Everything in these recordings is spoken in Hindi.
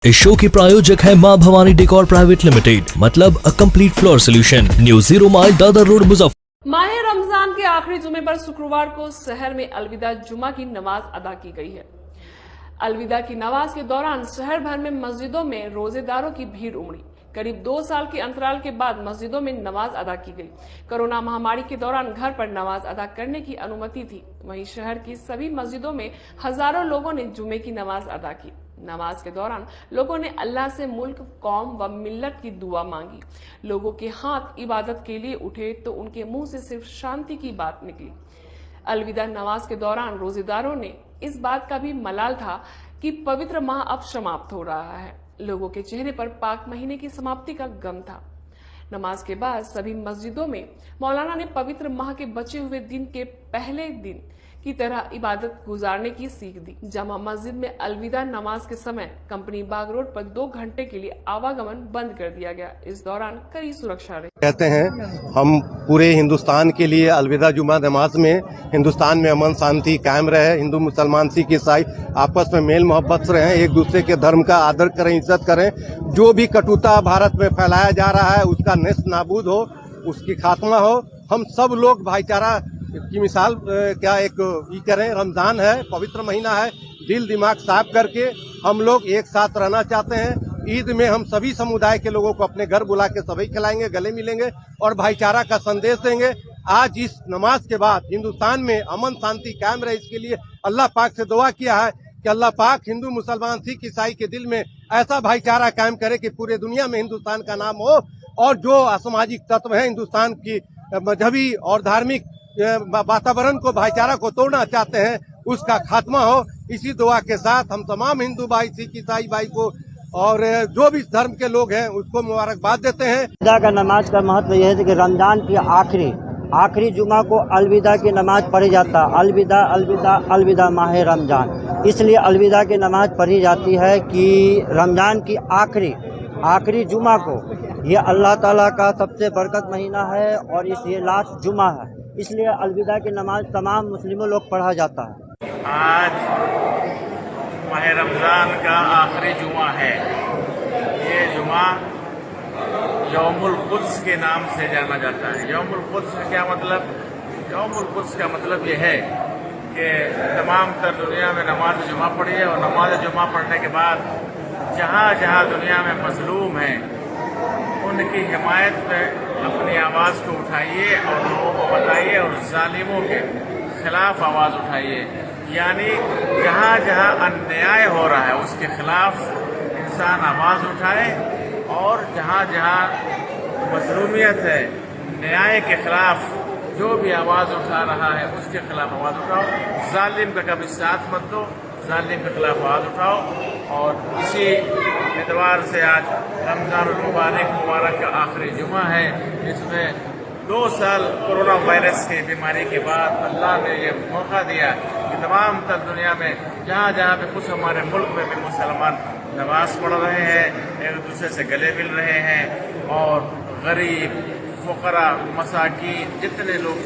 इस शो के प्रायोजक है मां भवानी डेकोर प्राइवेट लिमिटेड, मतलब a complete floor solution, new 0 mile Dadar road Muzaffar. माह रमजान के आखिरी जुमे पर शुक्रवार को शहर में अलविदा जुमा की नमाज अदा की गई है। अलविदा की नमाज के दौरान शहर भर में मस्जिदों में रोजेदारों की भीड़ उमड़ी। करीब 2 साल के अंतराल के बाद मस्जिदों में नमाज अदा की गई। कोरोना महामारी के दौरान घर पर नमाज अदा करने की अनुमति थी। वहीं शहर की सभी मस्जिदों में हजारों लोगों ने जुमे की नमाज अदा की। नमाज के दौरान लोगों ने अल्लाह से मुल्क, कौम व मिल्लत की दुआ मांगी। लोगों के हाथ इबादत के लिए उठे तो उनके मुंह से सिर्फ शांति की बात निकली। अलविदा नमाज के दौरान रोजेदारों ने इस बात का भी मलाल था कि पवित्र माह अब समाप्त हो रहा है। लोगों के चेहरे पर पाक महीने की समाप्ति का गम था। नमाज के बाद सभी मस्जिदों में मौलाना ने पवित्र माह के बचे हुए दिन के पहले दिन की तरह इबादत गुजारने की सीख दी। जामा मस्जिद में अलविदा नमाज के समय कंपनी बाग रोड पर 2 घंटे के लिए आवागमन बंद कर दिया गया। इस दौरान कड़ी सुरक्षा रही। कहते हैं हम पूरे हिंदुस्तान के लिए अलविदा जुमा नमाज में हिंदुस्तान में अमन शांति कायम रहे, हिंदू मुसलमान सिख ईसाई आपस में मेल मोहब्बत से रहें, एक दूसरे के धर्म का आदर करें, इज्जत करें। जो भी कटुता भारत में फैलाया जा रहा है उसका नेस्त नाबूद हो, उसकी खात्मा हो। हम सब लोग भाईचारा की मिसाल क्या एक करें। रमजान है, पवित्र महीना है, दिल दिमाग साफ करके हम लोग एक साथ रहना चाहते हैं। ईद में हम सभी समुदाय के लोगों को अपने घर बुला के सभी खिलाएंगे, गले मिलेंगे और भाईचारा का संदेश देंगे। आज इस नमाज के बाद हिंदुस्तान में अमन शांति कायम रहे, इसके लिए अल्लाह पाक से दुआ किया है कि अल्लाह पाक हिंदू मुसलमान सिख ईसाई के दिल में ऐसा भाईचारा कायम करे कि पूरे दुनिया में हिंदुस्तान का नाम हो। और जो असामाजिक तत्व है हिंदुस्तान की मजहबी और धार्मिक वातावरण को, भाईचारा को तोड़ना चाहते हैं, उसका खात्मा हो। इसी दुआ के साथ हम तमाम हिंदू भाई, सिख ईसाई भाई को और जो भी धर्म के लोग हैं उसको मुबारकबाद देते हैं। अलविदा का नमाज का महत्व यह है कि रमजान की आखिरी जुमा को अलविदा की नमाज पढ़ी जाता है। अलविदा अलविदा अलविदा माह रमजान, इसलिए अलविदा की नमाज पढ़ी जाती है कि रमजान की आखिरी जुमा को ये अल्लाह ताला का सबसे बरकत महीना है और ये लास्ट जुमा है, इसलिए अलविदा की नमाज तमाम मुस्लिमों लोग पढ़ा जाता है। आज माह रमज़ान का आखिरी जुमा है। ये जुमा यौमुल कुद्स के नाम से जाना जाता है। यौमुल कुद्स का क्या मतलब? यौमुल कुद्स का मतलब ये है कि तमाम तर दुनिया में नमाज जुमा पढ़ी है और नमाज जुमा पढ़ने के बाद जहाँ जहाँ दुनिया में मजलूम हैं उनकी हिमायत में अपनी आवाज़ को उठाइए और लोगों को बताइए और जालिमों के खिलाफ आवाज़ उठाइए। यानी जहाँ जहाँ अन्याय हो रहा है उसके खिलाफ इंसान आवाज़ उठाए और जहाँ जहाँ मजलूमियत है, न्याय के खिलाफ जो भी आवाज़ उठा रहा है उसके खिलाफ आवाज़ उठाओ। जालिम का कभी साथ मत दो, जालिम के खिलाफ आवाज़ उठाओ। और इसी एतबार से आज रमज़ान मुबारक का आखिरी जुमा है। इसमें 2 साल कोरोना वायरस की बीमारी के बाद अल्लाह ने ये मौका दिया कि तमाम तर दुनिया में जहाँ जहाँ पे कुछ हमारे मुल्क में भी मुसलमान नमाज पढ़ रहे हैं, एक दूसरे से गले मिल रहे हैं और गरीब, फुकरा, मसाकीन जितने लोग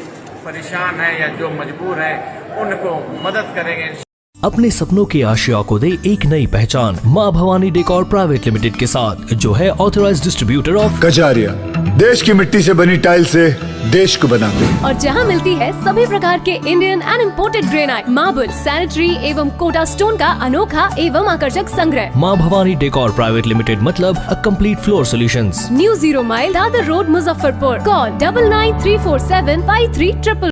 परेशान हैं या जो मजबूर हैं उनको मदद करेंगे। अपने सपनों की आशिया को दे एक नई पहचान मां भवानी डेकोर प्राइवेट लिमिटेड के साथ, जो है ऑथराइज्ड डिस्ट्रीब्यूटर ऑफ कजारिया। देश की मिट्टी से बनी टाइल से देश को बनाते हैं और जहां मिलती है सभी प्रकार के Indian and imported granite, marble, sanitary एवं कोटा स्टोन का अनोखा एवं आकर्षक संग्रह। मां भवानी डेकोर प्राइवेट लिमिटेड, मतलब a complete floor solutions, new 0 mile Dadar road Muzaffarpur. Call 9934753000।